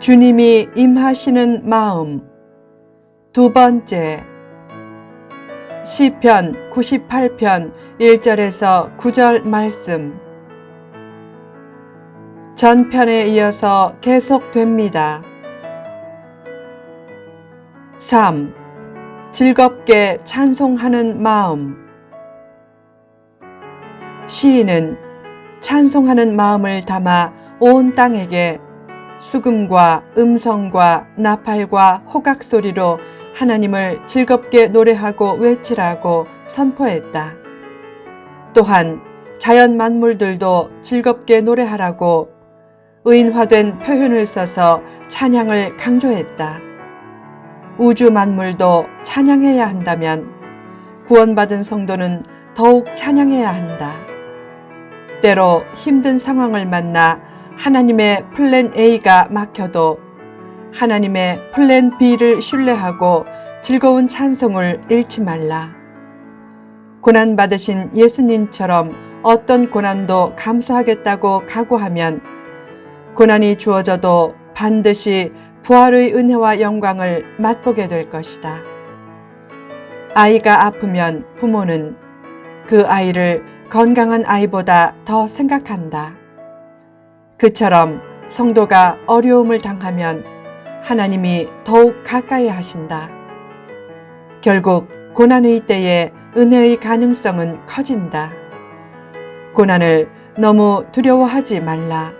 주님이 임하시는 마음. 두 번째, 시편 98편 1절에서 9절 말씀. 전편에 이어서 계속됩니다. 3. 즐겁게 찬송하는 마음. 시인은 찬송하는 마음을 담아 온 땅에게 수금과 음성과 나팔과 호각 소리로 하나님을 즐겁게 노래하고 외치라고 선포했다. 또한 자연 만물들도 즐겁게 노래하라고 의인화된 표현을 써서 찬양을 강조했다. 우주 만물도 찬양해야 한다면 구원받은 성도는 더욱 찬양해야 한다. 때로 힘든 상황을 만나 하나님의 플랜 A가 막혀도 하나님의 플랜 B를 신뢰하고 즐거운 찬송을 잃지 말라. 고난받으신 예수님처럼 어떤 고난도 감수하겠다고 각오하면 고난이 주어져도 반드시 부활의 은혜와 영광을 맛보게 될 것이다. 아이가 아프면 부모는 그 아이를 건강한 아이보다 더 생각한다. 그처럼 성도가 어려움을 당하면 하나님이 더욱 가까이 하신다. 결국 고난의 때에 은혜의 가능성은 커진다. 고난을 너무 두려워하지 말라.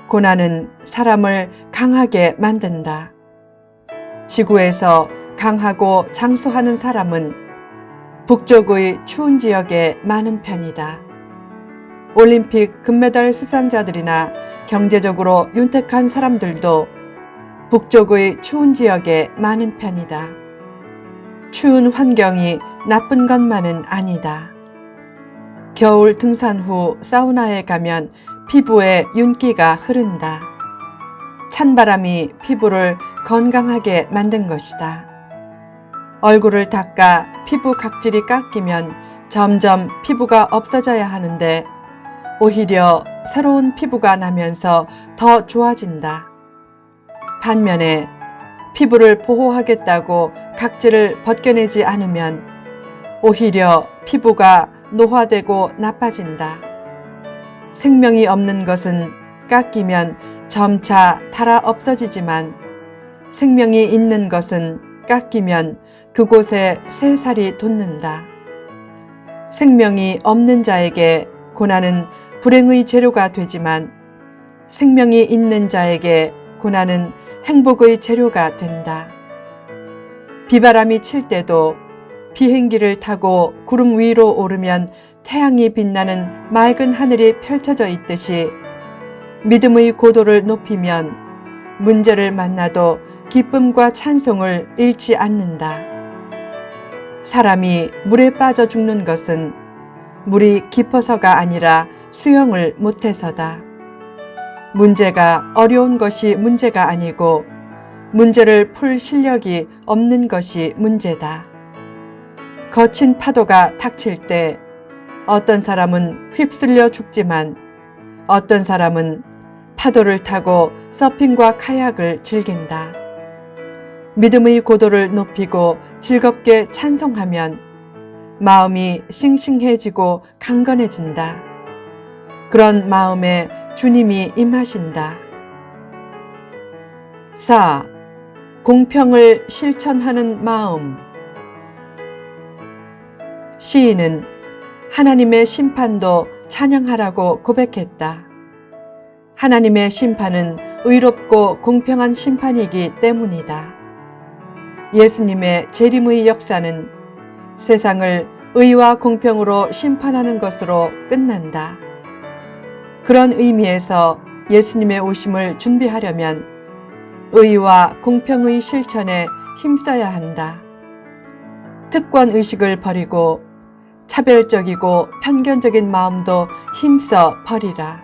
고난은 사람을 강하게 만든다. 지구에서 강하고 장수하는 사람은 북쪽의 추운 지역에 많은 편이다. 올림픽 금메달 수상자들이나 경제적으로 윤택한 사람들도 북쪽의 추운 지역에 많은 편이다. 추운 환경이 나쁜 것만은 아니다. 겨울 등산 후 사우나에 가면 피부에 윤기가 흐른다. 찬바람이 피부를 건강하게 만든 것이다. 얼굴을 닦아 피부 각질이 깎이면 점점 피부가 없어져야 하는데 오히려 새로운 피부가 나면서 더 좋아진다. 반면에 피부를 보호하겠다고 각질을 벗겨내지 않으면 오히려 피부가 노화되고 나빠진다. 생명이 없는 것은 깎이면 점차 닳아 없어지지만 생명이 있는 것은 깎이면 그곳에 새살이 돋는다. 생명이 없는 자에게 고난은 불행의 재료가 되지만 생명이 있는 자에게 고난은 행복의 재료가 된다. 비바람이 칠 때도 비행기를 타고 구름 위로 오르면 태양이 빛나는 맑은 하늘이 펼쳐져 있듯이 믿음의 고도를 높이면 문제를 만나도 기쁨과 찬송을 잃지 않는다. 사람이 물에 빠져 죽는 것은 물이 깊어서가 아니라 수영을 못해서다. 문제가 어려운 것이 문제가 아니고 문제를 풀 실력이 없는 것이 문제다. 거친 파도가 닥칠 때 어떤 사람은 휩쓸려 죽지만 어떤 사람은 파도를 타고 서핑과 카약을 즐긴다. 믿음의 고도를 높이고 즐겁게 찬송하면 마음이 싱싱해지고 강건해진다. 그런 마음에 주님이 임하신다. 4. 공평을 실천하는 마음. 시인은 하나님의 심판도 찬양하라고 고백했다. 하나님의 심판은 의롭고 공평한 심판이기 때문이다. 예수님의 재림의 역사는 세상을 의와 공평으로 심판하는 것으로 끝난다. 그런 의미에서 예수님의 오심을 준비하려면 의와 공평의 실천에 힘써야 한다. 특권의식을 버리고 차별적이고 편견적인 마음도 힘써 버리라.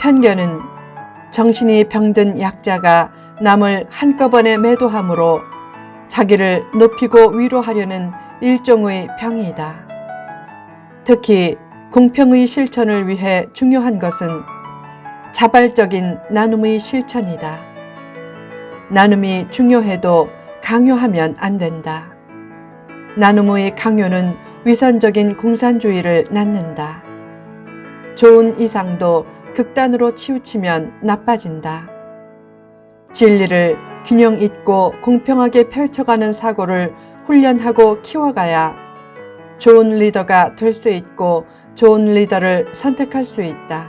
편견은 정신이 병든 약자가 남을 한꺼번에 매도함으로 자기를 높이고 위로하려는 일종의 병이다. 특히 공평의 실천을 위해 중요한 것은 자발적인 나눔의 실천이다. 나눔이 중요해도 강요하면 안 된다. 나눔의 강요는 위선적인 공산주의를 낳는다. 좋은 이상도 극단으로 치우치면 나빠진다. 진리를 균형 있고 공평하게 펼쳐가는 사고를 훈련하고 키워가야 좋은 리더가 될 수 있고 좋은 리더를 선택할 수 있다.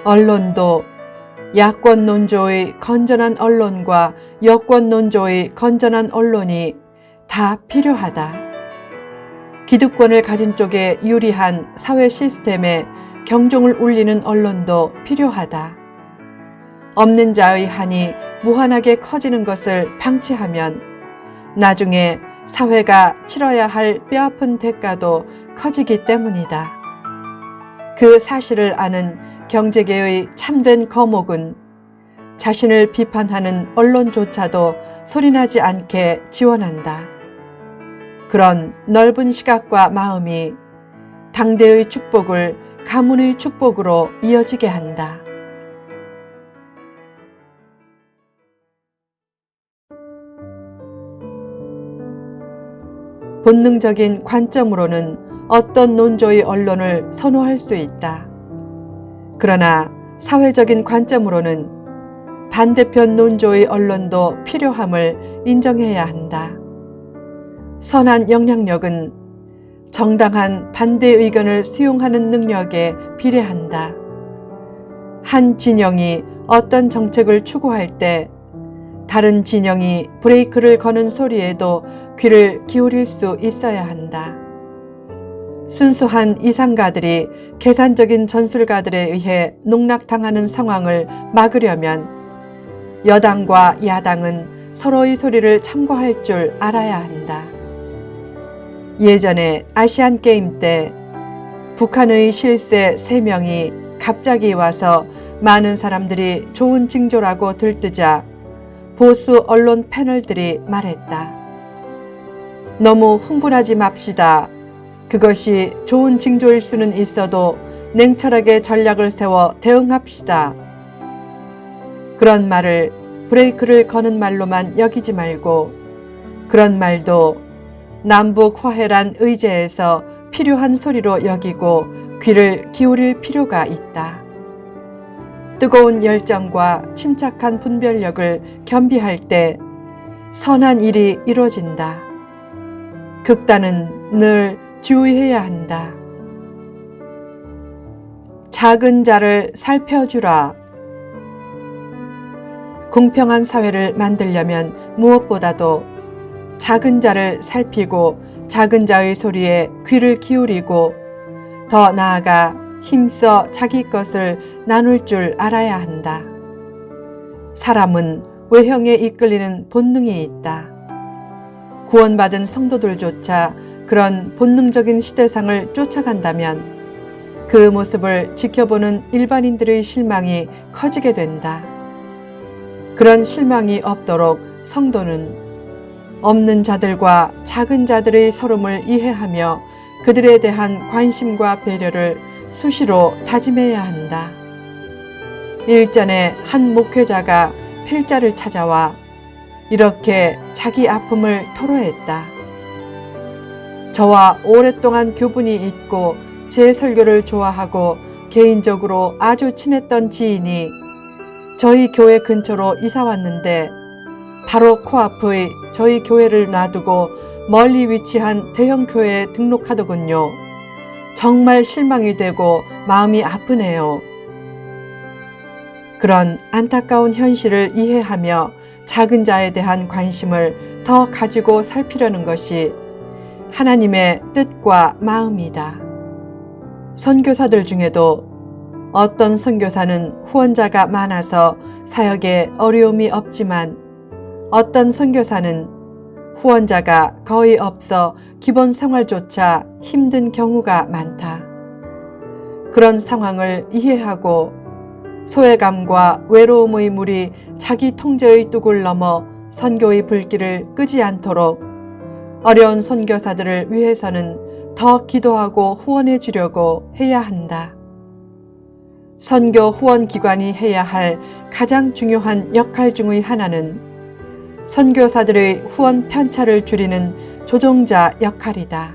언론도 야권 논조의 건전한 언론과 여권 논조의 건전한 언론이 다 필요하다. 기득권을 가진 쪽에 유리한 사회 시스템에 경종을 울리는 언론도 필요하다. 없는 자의 한이 무한하게 커지는 것을 방치하면 나중에 사회가 치러야 할 뼈아픈 대가도 커지기 때문이다. 그 사실을 아는 경제계의 참된 거목은 자신을 비판하는 언론조차도 소리나지 않게 지원한다. 그런 넓은 시각과 마음이 당대의 축복을 가문의 축복으로 이어지게 한다. 본능적인 관점으로는 어떤 논조의 언론을 선호할 수 있다. 그러나 사회적인 관점으로는 반대편 논조의 언론도 필요함을 인정해야 한다. 선한 영향력은 정당한 반대 의견을 수용하는 능력에 비례한다. 한 진영이 어떤 정책을 추구할 때 다른 진영이 브레이크를 거는 소리에도 귀를 기울일 수 있어야 한다. 순수한 이상가들이 계산적인 전술가들에 의해 농락당하는 상황을 막으려면 여당과 야당은 서로의 소리를 참고할 줄 알아야 한다. 예전에 아시안 게임 때 북한의 실세 3명이 갑자기 와서 많은 사람들이 좋은 징조라고 들뜨자 보수 언론 패널들이 말했다. 너무 흥분하지 맙시다. 그것이 좋은 징조일 수는 있어도 냉철하게 전략을 세워 대응합시다. 그런 말을 브레이크를 거는 말로만 여기지 말고 그런 말도 남북 화해란 의제에서 필요한 소리로 여기고 귀를 기울일 필요가 있다. 뜨거운 열정과 침착한 분별력을 겸비할 때 선한 일이 이루어진다. 극단은 늘 주의해야 한다. 작은 자를 살펴주라. 공평한 사회를 만들려면 무엇보다도 작은 자를 살피고 작은 자의 소리에 귀를 기울이고 더 나아가 힘써 자기 것을 나눌 줄 알아야 한다. 사람은 외형에 이끌리는 본능이 있다. 구원받은 성도들조차 그런 본능적인 시대상을 쫓아간다면 그 모습을 지켜보는 일반인들의 실망이 커지게 된다. 그런 실망이 없도록 성도는 없는 자들과 작은 자들의 서름을 이해하며 그들에 대한 관심과 배려를 수시로 다짐해야 한다. 일전에 한 목회자가 필자를 찾아와 이렇게 자기 아픔을 토로했다. 저와 오랫동안 교분이 있고 제 설교를 좋아하고 개인적으로 아주 친했던 지인이 저희 교회 근처로 이사 왔는데 바로 코앞의 저희 교회를 놔두고 멀리 위치한 대형 교회에 등록하더군요. 정말 실망이 되고 마음이 아프네요. 그런 안타까운 현실을 이해하며 작은 자에 대한 관심을 더 가지고 살피려는 것이 하나님의 뜻과 마음이다. 선교사들 중에도 어떤 선교사는 후원자가 많아서 사역에 어려움이 없지만 어떤 선교사는 후원자가 거의 없어 기본 생활조차 힘든 경우가 많다. 그런 상황을 이해하고 소외감과 외로움의 물이 자기 통제의 뚝을 넘어 선교의 불길을 끄지 않도록 어려운 선교사들을 위해서는 더 기도하고 후원해 주려고 해야 한다. 선교 후원 기관이 해야 할 가장 중요한 역할 중의 하나는 선교사들의 후원 편차를 줄이는 조종자 역할이다.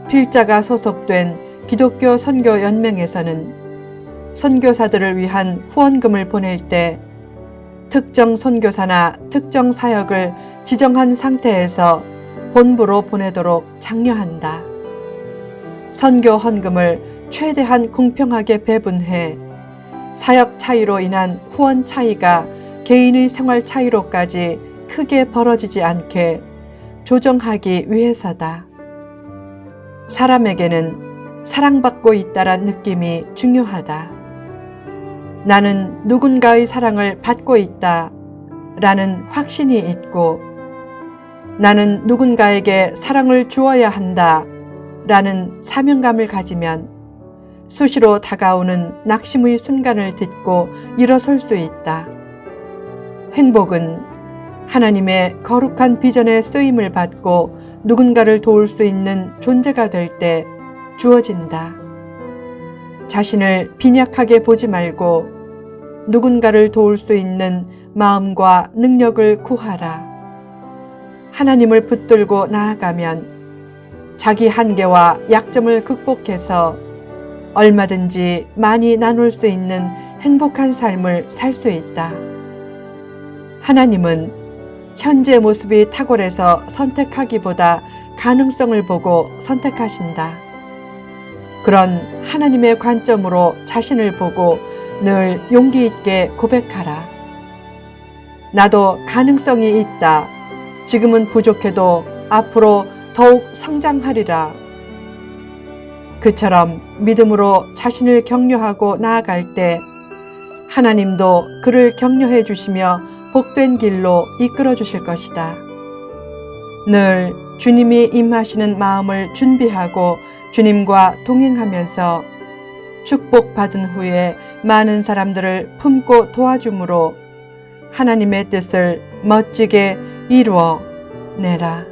필자가 소속된 기독교 선교 연맹에서는 선교사들을 위한 후원금을 보낼 때 특정 선교사나 특정 사역을 지정한 상태에서 본부로 보내도록 장려한다. 선교 헌금을 최대한 공평하게 배분해 사역 차이로 인한 후원 차이가 개인의 생활 차이로까지 크게 벌어지지 않게 조정하기 위해서다. 사람에게는 사랑받고 있다란 느낌이 중요하다. 나는 누군가의 사랑을 받고 있다 라는 확신이 있고, 나는 누군가에게 사랑을 주어야 한다 라는 사명감을 가지면 수시로 다가오는 낙심의 순간을 딛고 일어설 수 있다. 행복은 하나님의 거룩한 비전에 쓰임을 받고 누군가를 도울 수 있는 존재가 될 때 주어진다. 자신을 빈약하게 보지 말고 누군가를 도울 수 있는 마음과 능력을 구하라. 하나님을 붙들고 나아가면 자기 한계와 약점을 극복해서 얼마든지 많이 나눌 수 있는 행복한 삶을 살 수 있다. 하나님은 현재 모습이 탁월해서 선택하기보다 가능성을 보고 선택하신다. 그런 하나님의 관점으로 자신을 보고 늘 용기 있게 고백하라. 나도 가능성이 있다. 지금은 부족해도 앞으로 더욱 성장하리라. 그처럼 믿음으로 자신을 격려하고 나아갈 때 하나님도 그를 격려해 주시며 복된 길로 이끌어 주실 것이다. 늘 주님이 임하시는 마음을 준비하고 주님과 동행하면서 축복받은 후에 많은 사람들을 품고 도와줌으로 하나님의 뜻을 멋지게 이루어 내라.